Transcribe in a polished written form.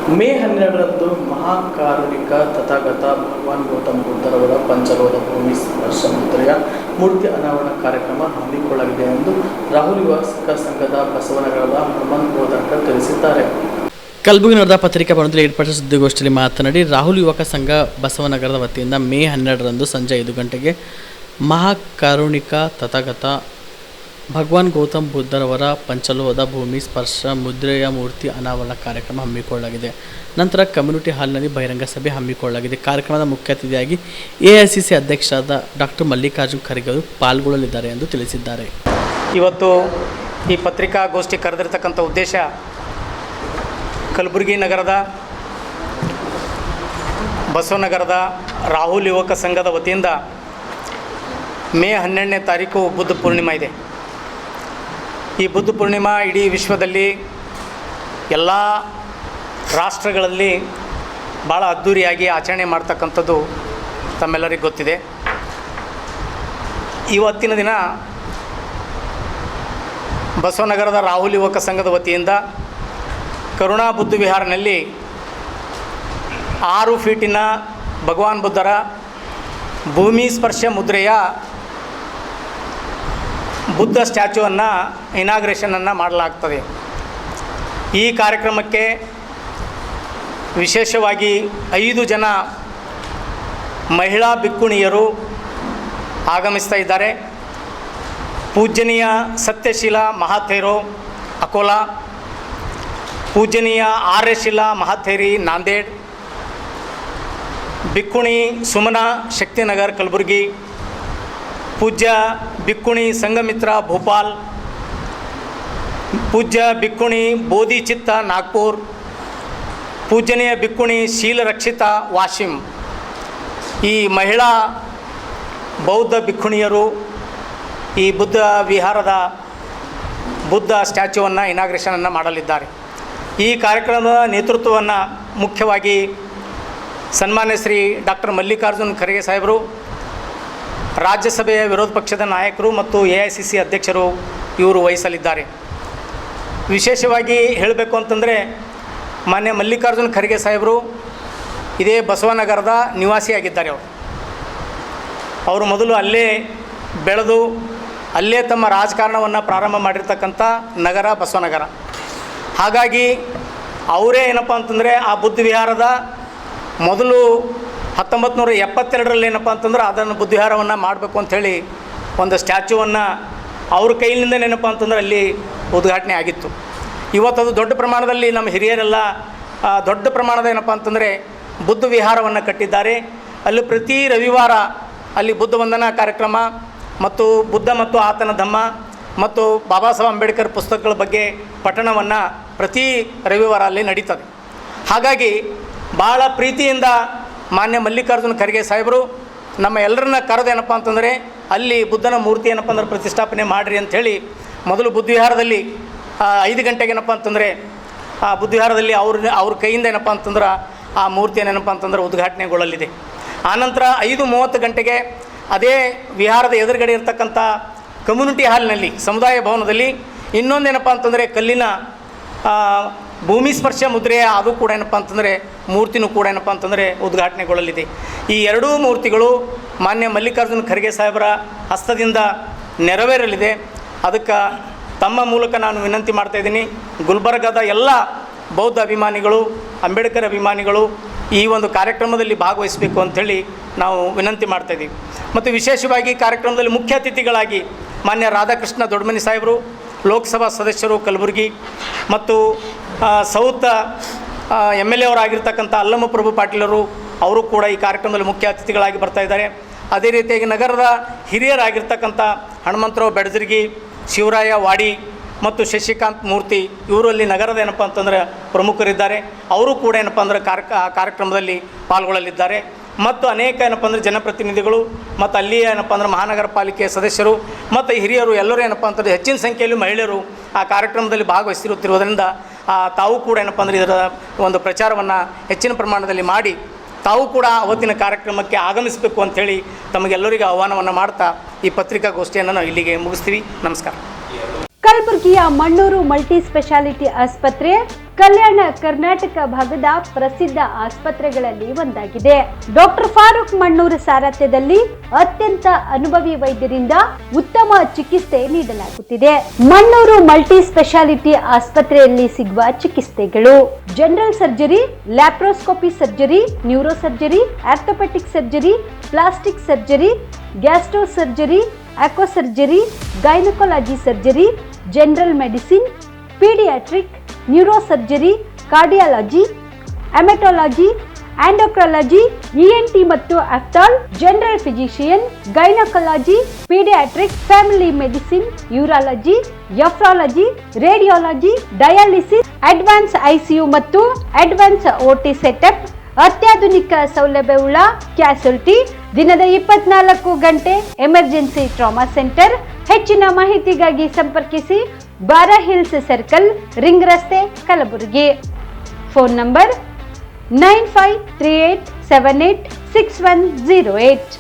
ಮೇ 12ರಂದು ಮಹಾಕಾರುಣಿಕ ತಥಾಗತ ಭಗವಾನ್ ಗೌತಮ್ ಬುದ್ಧರವರ ಪಂಚಲೋಹ ಭೂಮಿ ಸ್ಪರ್ಶ ಮುದ್ರೆಯ ಮೂರ್ತಿ ಅನಾವರಣ ಕಾರ್ಯಕ್ರಮ ಹಮ್ಮಿಕೊಳ್ಳಲಾಗಿದೆ ಎಂದು ರಾಹುಲ್ ಯುವಕ ಸಂಘದ ಬಸವನಗರದ ಹನುಮಂತ್ ಗೋದರ್ಕರ್ ತಿಳಿಸಿದ್ದಾರೆ. ಕಲಬುರಗಿ ನಡೆದ ಪತ್ರಿಕಾ ಭವನದಲ್ಲಿ ಏರ್ಪಡಿಸಿದ ಸುದ್ದಿಗೋಷ್ಠಿಯಲ್ಲಿ ಮಾತನಾಡಿ, ರಾಹುಲ್ ಯುವಕ ಸಂಘ ಬಸವನಗರದ ವತಿಯಿಂದ ಮೇ 12ರಂದು ಸಂಜೆ 5 ಗಂಟೆಗೆ ಮಹಾಕಾರುಣಿಕ ತಥಾಗತ ಭಗವಾನ್ ಗೌತಮ್ ಬುದ್ಧರವರ ಪಂಚಲೋಹದ ಭೂಮಿ ಸ್ಪರ್ಶ ಮುದ್ರೆಯ ಮೂರ್ತಿ ಅನಾವರಣ ಕಾರ್ಯಕ್ರಮ ಹಮ್ಮಿಕೊಳ್ಳಲಾಗಿದೆ. ನಂತರ ಕಮ್ಯುನಿಟಿ ಹಾಲ್ನಲ್ಲಿ ಬಹಿರಂಗ ಸಭೆ ಹಮ್ಮಿಕೊಳ್ಳಲಾಗಿದೆ. ಕಾರ್ಯಕ್ರಮದ ಮುಖ್ಯ ಅತಿಥಿಯಾಗಿ AICC ಅಧ್ಯಕ್ಷರಾದ ಡಾಕ್ಟರ್ ಮಲ್ಲಿಕಾರ್ಜುನ್ ಖರ್ಗೆ ಅವರು ಪಾಲ್ಗೊಳ್ಳಲಿದ್ದಾರೆ ಎಂದು ತಿಳಿಸಿದ್ದಾರೆ. ಇವತ್ತು ಈ ಪತ್ರಿಕಾಗೋಷ್ಠಿ ಕರೆದಿರ್ತಕ್ಕಂಥ ಉದ್ದೇಶ ಕಲಬುರಗಿ ನಗರದ ಬಸವನಗರದ ರಾಹುಲ್ ಯುವಕ ಸಂಘದ ವತಿಯಿಂದ ಮೇ 12ನೇ ತಾರೀಕು ಬುದ್ಧ ಪೂರ್ಣಿಮಾ ಇದೆ. ಈ ಬುದ್ಧ ಪೂರ್ಣಿಮಾ ಇಡೀ ವಿಶ್ವದಲ್ಲಿ ಎಲ್ಲ ರಾಷ್ಟ್ರಗಳಲ್ಲಿ ಭಾಳ ಅದ್ಧೂರಿಯಾಗಿ ಆಚರಣೆ ಮಾಡ್ತಕ್ಕಂಥದ್ದು ತಮ್ಮೆಲ್ಲರಿಗೂ ಗೊತ್ತಿದೆ. ಇವತ್ತಿನ ದಿನ ಬಸವನಗರದ ರಾಹುಲ್ ಯುವಕ ಸಂಘದ ವತಿಯಿಂದ ಕರುಣಾ ಬುದ್ಧ ವಿಹಾರನಲ್ಲಿ 6 ಫೀಟಿನ ಭಗವಾನ್ ಬುದ್ಧರ ಭೂಮಿ ಸ್ಪರ್ಶ ಮುದ್ರೆಯ ಬುದ್ಧ ಸ್ಟ್ಯಾಚ್ಯೂವನ್ನು ಇನಾಗ್ರೇಷನನ್ನು ಮಾಡಲಾಗ್ತದೆ. ಈ ಕಾರ್ಯಕ್ರಮಕ್ಕೆ ವಿಶೇಷವಾಗಿ 5 ಜನ ಮಹಿಳಾ ಭಿಕ್ಕುಣಿಯರು ಆಗಮಿಸ್ತಾ ಇದ್ದಾರೆ. ಪೂಜ್ಯನೀಯ ಸತ್ಯಶೀಲ ಮಹಾಥೇರೋ ಅಕೋಲಾ, ಪೂಜ್ಯನೀಯ ಆರ್ಯಶೀಲ ಮಹಾಥೇರಿ ನಾಂದೇಡ್, ಭಿಕ್ಕುಣಿ ಸುಮನಾ ಶಕ್ತಿನಗರ್ ಕಲಬುರಗಿ, ಪೂಜ್ಯ ಭಿಕ್ಕುಣಿ ಸಂಘಮಿತ್ರ ಭೋಪಾಲ್, ಪೂಜ್ಯ ಭಿಕ್ಕುಣಿ ಬೋಧಿ ಚಿತ್ತ ನಾಗ್ಪುರ್, ಪೂಜ್ಯನೀಯ ಭಿಕ್ಕುಣಿ ಶೀಲ ರಕ್ಷಿತ ವಾಶಿಮ್. ಈ ಮಹಿಳಾ ಬೌದ್ಧ ಭಿಕ್ಕುಣಿಯರು ಈ ಬುದ್ಧ ವಿಹಾರದ ಬುದ್ಧ ಸ್ಟ್ಯಾಚ್ಯೂವನ್ನು ಇನಾಗ್ರೇಷನನ್ನು ಮಾಡಲಿದ್ದಾರೆ. ಈ ಕಾರ್ಯಕ್ರಮದ ನೇತೃತ್ವವನ್ನು ಮುಖ್ಯವಾಗಿ ಸನ್ಮಾನ್ಯ ಶ್ರೀ ಡಾಕ್ಟರ್ ಮಲ್ಲಿಕಾರ್ಜುನ್ ಖರ್ಗೆ ಸಾಹೇಬರು, ರಾಜ್ಯಸಭೆಯ ವಿರೋಧ ಪಕ್ಷದ ನಾಯಕರು ಮತ್ತು AICC ಅಧ್ಯಕ್ಷರು ಇವರು ವಹಿಸಲಿದ್ದಾರೆ. ವಿಶೇಷವಾಗಿ ಹೇಳಬೇಕು ಅಂತಂದರೆ ಮಾನ್ಯ ಮಲ್ಲಿಕಾರ್ಜುನ್ ಖರ್ಗೆ ಸಾಹೇಬರು ಇದೇ ಬಸವನಗರದ ನಿವಾಸಿಯಾಗಿದ್ದಾರೆ. ಅವರು ಮೊದಲು ಅಲ್ಲೇ ಬೆಳೆದು ಅಲ್ಲೇ ತಮ್ಮ ರಾಜಕಾರಣವನ್ನು ಪ್ರಾರಂಭ ಮಾಡಿರ್ತಕ್ಕಂಥ ನಗರ ಬಸವನಗರ. ಹಾಗಾಗಿ ಅವರೇ ಏನಪ್ಪ ಅಂತಂದರೆ ಆ ಬುದ್ಧ ವಿಹಾರದ ಮೊದಲು 1972ರಲ್ಲಿ ಏನಪ್ಪ ಅಂತಂದ್ರೆ ಅದನ್ನು ಬುದ್ಧ ವಿಹಾರವನ್ನು ಮಾಡಬೇಕು ಅಂಥೇಳಿ ಒಂದು ಸ್ಟ್ಯಾಚ್ಯೂವನ್ನು ಅವ್ರ ಕೈಲಿಂದ ಏನಪ್ಪ ಅಂತಂದ್ರೆ ಅಲ್ಲಿ ಉದ್ಘಾಟನೆ ಆಗಿತ್ತು. ಇವತ್ತು ಅದು ದೊಡ್ಡ ಪ್ರಮಾಣದಲ್ಲಿ ನಮ್ಮ ಹಿರಿಯರೆಲ್ಲ ದೊಡ್ಡ ಪ್ರಮಾಣದ ಏನಪ್ಪ ಅಂತಂದರೆ ಬುದ್ಧ ವಿಹಾರವನ್ನು ಕಟ್ಟಿದ್ದಾರೆ. ಅಲ್ಲಿ ಪ್ರತಿ ರವಿವಾರ ಅಲ್ಲಿ ಬುದ್ಧ ವಂದನಾ ಕಾರ್ಯಕ್ರಮ ಮತ್ತು ಬುದ್ಧ ಮತ್ತು ಆತನ ಧಮ್ಮ ಮತ್ತು ಬಾಬಾ ಸಾಹೇಬ್ ಅಂಬೇಡ್ಕರ್ ಪುಸ್ತಕಗಳ ಬಗ್ಗೆ ಪಠಣವನ್ನು ಪ್ರತಿ ರವಿವಾರ ಅಲ್ಲಿ ನಡೀತದೆ. ಹಾಗಾಗಿ ಭಾಳ ಪ್ರೀತಿಯಿಂದ ಮಾನ್ಯ ಮಲ್ಲಿಕಾರ್ಜುನ ಖರ್ಗೆ ಸಾಹೇಬರು ನಮ್ಮ ಎಲ್ಲರನ್ನ ಕರೆದೇನಪ್ಪ ಅಂತಂದರೆ ಅಲ್ಲಿ ಬುದ್ಧನ ಮೂರ್ತಿ ಏನಪ್ಪ ಅಂದ್ರೆ ಪ್ರತಿಷ್ಠಾಪನೆ ಮಾಡಿರಿ ಅಂಥೇಳಿ ಮೊದಲು ಬುದ್ಧ ವಿಹಾರದಲ್ಲಿ 5 ಗಂಟೆಗೆ ಏನಪ್ಪ ಅಂತಂದರೆ ಆ ಬುದ್ಧ ವಿಹಾರದಲ್ಲಿ ಅವ್ರ ಕೈಯಿಂದ ಏನಪ್ಪ ಅಂತಂದ್ರೆ ಆ ಮೂರ್ತಿಯನ್ನು ಏನಪ್ಪ ಅಂತಂದ್ರೆ ಉದ್ಘಾಟನೆಗೊಳ್ಳಲಿದೆ. ಆನಂತರ 5:30 ಗಂಟೆಗೆ ಅದೇ ವಿಹಾರದ ಎದುರುಗಡೆ ಇರತಕ್ಕಂಥ ಕಮ್ಯುನಿಟಿ ಹಾಲ್ನಲ್ಲಿ ಸಮುದಾಯ ಭವನದಲ್ಲಿ ಇನ್ನೊಂದೇನಪ್ಪ ಅಂತಂದರೆ ಕಲ್ಲಿನ ಭೂಮಿ ಸ್ಪರ್ಶ ಮುದ್ರೆಯ ಅದು ಕೂಡ ಏನಪ್ಪ ಅಂತಂದರೆ ಮೂರ್ತಿನೂ ಕೂಡ ಏನಪ್ಪ ಅಂತಂದರೆ ಉದ್ಘಾಟನೆಗೊಳ್ಳಲಿದೆ. ಈ ಎರಡೂ ಮೂರ್ತಿಗಳು ಮಾನ್ಯ ಮಲ್ಲಿಕಾರ್ಜುನ ಖರ್ಗೆ ಸಾಹೇಬರ ಹಸ್ತದಿಂದ ನೆರವೇರಲಿದೆ. ಅದಕ್ಕೆ ತಮ್ಮ ಮೂಲಕ ನಾನು ವಿನಂತಿ ಮಾಡ್ತಾಯಿದ್ದೀನಿ, ಗುಲ್ಬರ್ಗದ ಎಲ್ಲ ಬೌದ್ಧ ಅಭಿಮಾನಿಗಳು, ಅಂಬೇಡ್ಕರ್ ಅಭಿಮಾನಿಗಳು ಈ ಒಂದು ಕಾರ್ಯಕ್ರಮದಲ್ಲಿ ಭಾಗವಹಿಸಬೇಕು ಅಂಥೇಳಿ ನಾವು ವಿನಂತಿ ಮಾಡ್ತಾಯಿದ್ದೀವಿ. ಮತ್ತು ವಿಶೇಷವಾಗಿ ಕಾರ್ಯಕ್ರಮದಲ್ಲಿ ಮುಖ್ಯ ಅತಿಥಿಗಳಾಗಿ ಮಾನ್ಯ ರಾಧಾಕೃಷ್ಣ ದೊಡ್ಡಮನಿ ಸಾಹೇಬರು, ಲೋಕಸಭಾ ಸದಸ್ಯರು ಕಲಬುರಗಿ, ಮತ್ತು ಸೌತ್ MLA ಅವರಾಗಿರ್ತಕ್ಕಂಥ ಅಲ್ಲಮ್ಮ ಪ್ರಭು ಪಾಟೀಲರು ಅವರು ಕೂಡ ಈ ಕಾರ್ಯಕ್ರಮದಲ್ಲಿ ಮುಖ್ಯ ಅತಿಥಿಗಳಾಗಿ ಬರ್ತಾಯಿದ್ದಾರೆ. ಅದೇ ರೀತಿಯಾಗಿ ನಗರದ ಹಿರಿಯರಾಗಿರ್ತಕ್ಕಂಥ ಹನುಮಂತರಾವ್ ಬೆಡಜರ್ಗಿ, ಶಿವರಾಯ ವಾಡಿ ಮತ್ತು ಶಶಿಕಾಂತ್ ಮೂರ್ತಿ ಇವರು ಅಲ್ಲಿ ನಗರದ ಏನಪ್ಪ ಅಂತಂದ್ರೆ ಪ್ರಮುಖರಿದ್ದಾರೆ. ಅವರು ಕೂಡ ಏನಪ್ಪ ಅಂದ್ರೆ ಕಾರ್ಯಕ್ರಮದಲ್ಲಿ ಪಾಲ್ಗೊಳ್ಳಲಿದ್ದಾರೆ. ಮತ್ತು ಅನೇಕ ಏನಪ್ಪ ಅಂದರೆ ಜನಪ್ರತಿನಿಧಿಗಳು ಮತ್ತು ಅಲ್ಲಿ ಏನಪ್ಪ ಅಂದ್ರೆ ಮಹಾನಗರ ಪಾಲಿಕೆಯ ಸದಸ್ಯರು ಮತ್ತು ಹಿರಿಯರು ಎಲ್ಲರೂ ಏನಪ್ಪ ಅಂತಂದರೆ ಹೆಚ್ಚಿನ ಸಂಖ್ಯೆಯಲ್ಲಿ ಮಹಿಳೆಯರು ಆ ಕಾರ್ಯಕ್ರಮದಲ್ಲಿ ಭಾಗವಹಿಸಿರುತ್ತಿರುವುದರಿಂದ ತಾವು ಕೂಡ ಏನಪ್ಪ ಅಂದರೆ ಇದರ ಒಂದು ಪ್ರಚಾರವನ್ನು ಹೆಚ್ಚಿನ ಪ್ರಮಾಣದಲ್ಲಿ ಮಾಡಿ ತಾವು ಕೂಡ ಅವತ್ತಿನ ಕಾರ್ಯಕ್ರಮಕ್ಕೆ ಆಗಮಿಸಬೇಕು ಅಂಥೇಳಿ ತಮಗೆಲ್ಲರಿಗೂ ಆಹ್ವಾನವನ್ನು ಮಾಡ್ತಾ ಈ ಪತ್ರಿಕಾಗೋಷ್ಠಿಯನ್ನು ನಾವು ಇಲ್ಲಿಗೆ ಮುಗಿಸ್ತೀವಿ. ನಮಸ್ಕಾರ. ಕಲಬುರಗಿಯ ಮಣ್ಣೂರು ಮಲ್ಟಿ ಸ್ಪೆಷಾಲಿಟಿ ಆಸ್ಪತ್ರೆ ಕಲ್ಯಾಣ ಕರ್ನಾಟಕ ಭಾಗದ ಪ್ರಸಿದ್ಧ ಆಸ್ಪತ್ರೆಗಳಲ್ಲಿ ಒಂದಾಗಿದೆ. ಡಾಕ್ಟರ್ ಫಾರೂಕ್ ಮಣ್ಣೂರ್ ಸಾರಥ್ಯದಲ್ಲಿ ಅತ್ಯಂತ ಅನುಭವಿ ವೈದ್ಯರಿಂದ ಉತ್ತಮ ಚಿಕಿತ್ಸೆ ನೀಡಲಾಗುತ್ತಿದೆ. ಮಣ್ಣೂರು ಮಲ್ಟಿ ಸ್ಪೆಷಾಲಿಟಿ ಆಸ್ಪತ್ರೆಯಲ್ಲಿ ಸಿಗುವ ಚಿಕಿತ್ಸೆಗಳು: general surgery, laparoscopy surgery, neuro surgery, orthopaedic surgery, plastic surgery, gastro surgery, aqua surgery, gynaecology surgery, general medicine, paediatric, neuro surgery, cardiology, haematology, endocrinology, ENT ಮತ್ತು ophthal, general physician, gynaecology, paediatric, family medicine, urology, nephrology, radiology, dialysis, advance ICU ಮತ್ತು advance OT setup, ಅತ್ಯಾಧುನಿಕ ಸೌಲಭ್ಯವುಳ್ಳ ಕ್ಯಾಸುಲಿಟಿ, ದಿನದ 24 ಗಂಟೆ emergency trauma centre. ಹೆಚ್ಚಿನ ಮಾಹಿತಿಗಾಗಿ ಸಂಪರ್ಕಿಸಿ ಬಾರಾ hills circle, ring ರಸ್ತೆ, ಕಲಬುರಗಿ. Phone number 9538786108.